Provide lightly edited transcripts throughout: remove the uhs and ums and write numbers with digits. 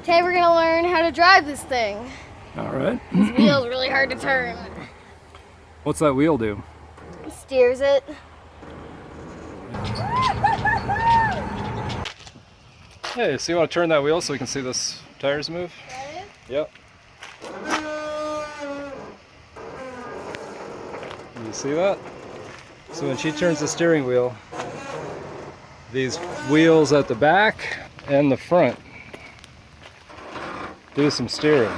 Today we're gonna learn how to drive this thing. All right. This wheel's really hard to turn. What's that wheel do? It steers it. Hey, so you want to turn that wheel so we can see this tires move? Ready? Yep. You see that? So when she turns the steering wheel, these wheels at the back and the front do some steering.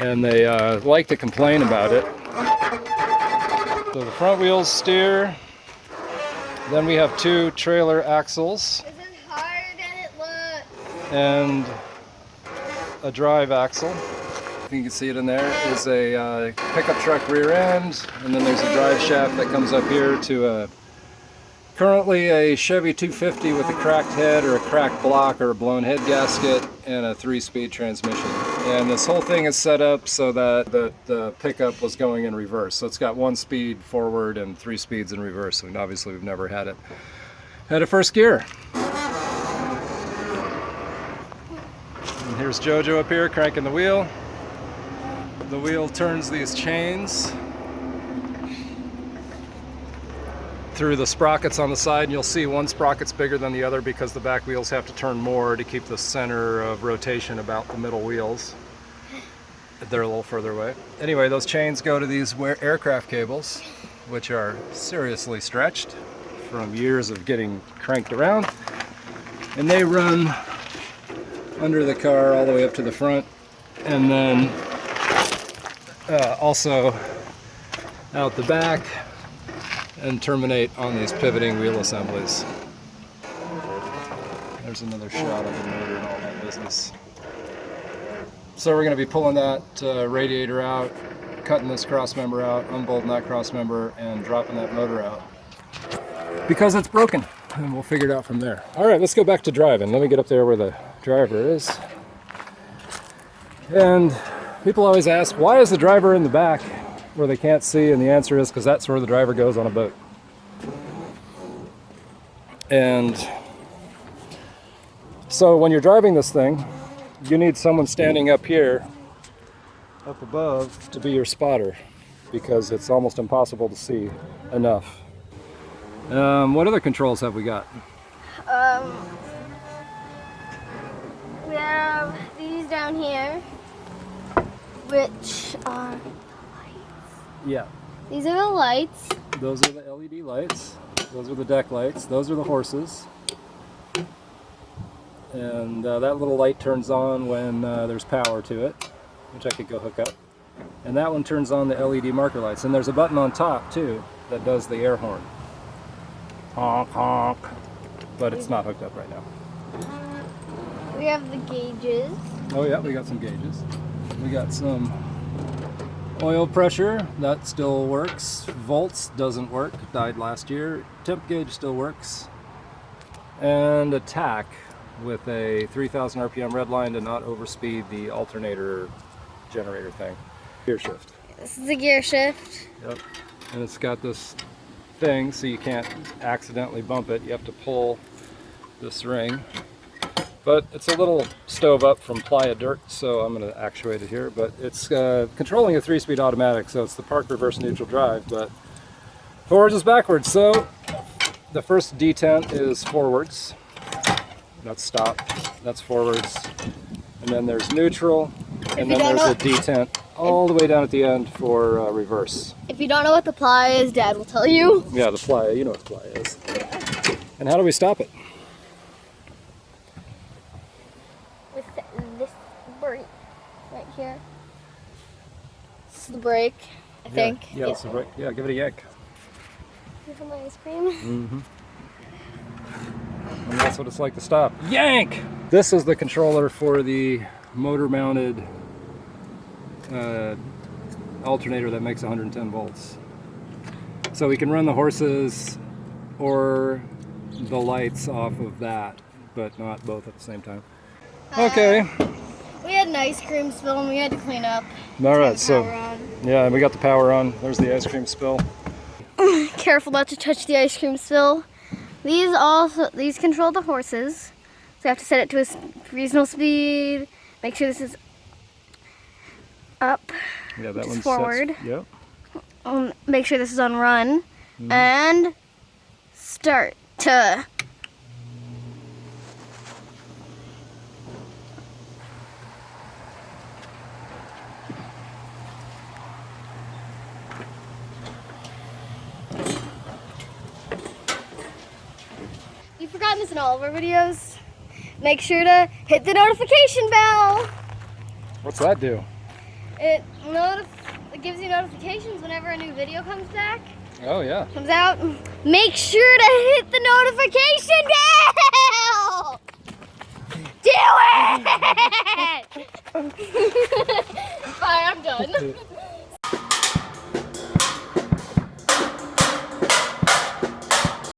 And they like to complain about it. So the front wheels steer. Then we have two trailer axles. This is hard and it looks. And a drive axle. You can see it in there is a pickup truck rear end, and then there's a drive shaft that comes up here to currently a Chevy 250 with a cracked head or a cracked block or a blown head gasket and a 3-speed transmission. And this whole thing is set up so that the pickup was going in reverse. So it's got 1 speed forward and 3 speeds in reverse. And obviously we've never had it at first gear. And here's Jojo up here cranking the wheel. The wheel turns these chains through the sprockets on the side, and you'll see one sprocket's bigger than the other because the back wheels have to turn more to keep the center of rotation about the middle wheels. They're a little further away. Anyway, those chains go to these aircraft cables, which are seriously stretched from years of getting cranked around, and they run under the car all the way up to the front, and then also out the back and terminate on these pivoting wheel assemblies. There's another shot of the motor and all that business. So we're going to be pulling that radiator out, cutting this cross member out, unbolting that cross member, and dropping that motor out because it's broken, and we'll figure it out from there. All right, let's go back to driving. Let me get up there where the driver is. And people always ask, why is the driver in the back where they can't see? And the answer is because that's where the driver goes on a boat. And so when you're driving this thing, you need someone standing up here, up above, to be your spotter, because it's almost impossible to see enough. What other controls have we got? We have these down here, which are lights. Yeah. These are the lights. Those are the LED lights. Those are the deck lights. Those are the horses. And that little light turns on when there's power to it, which I could go hook up. And that one turns on the LED marker lights. And there's a button on top too that does the air horn. Honk, honk. But it's not hooked up right now. We have the gauges. Oh yeah, we got some gauges. We got some oil pressure, that still works. Volts doesn't work, died last year. Temp gauge still works. And a tach with a 3,000 RPM red line to not overspeed the alternator generator thing. Gear shift. This is the gear shift. Yep. And it's got this thing so you can't accidentally bump it. You have to pull this ring. But it's a little stove up from Playa Dirt, so I'm going to actuate it here. But it's controlling a 3-speed automatic, so it's the park reverse neutral drive, but forwards is backwards. So the first detent is forwards. That's stop. That's forwards. And then there's neutral. And then there's a detent all the way down at the end for reverse. If you don't know what the ply is, Dad will tell you. Yeah, the Playa. You know what the Playa is. Yeah. And how do we stop it? With this brake right here. This is the brake, I think. Yeah, it's the brake. Yeah, give it a yank. You want my ice cream? Mm-hmm. And that's what it's like to stop. Yank! This is the controller for the motor-mounted alternator that makes 110 volts. So we can run the horses or the lights off of that, but not both at the same time. Okay. We had an ice cream spill and we had to clean up. All right, so yeah, we got the power on. There's the ice cream spill. Careful not to touch the ice cream spill. These control the horses. So I have to set it to a reasonable speed. Make sure this is up. Yeah, that one's forward. Yep. Make sure this is on run. And start. You've forgotten this in all of our videos. Make sure to hit the notification bell. What's that do? It gives you notifications whenever a new video comes back. Oh, yeah. Comes out. Make sure to hit the notification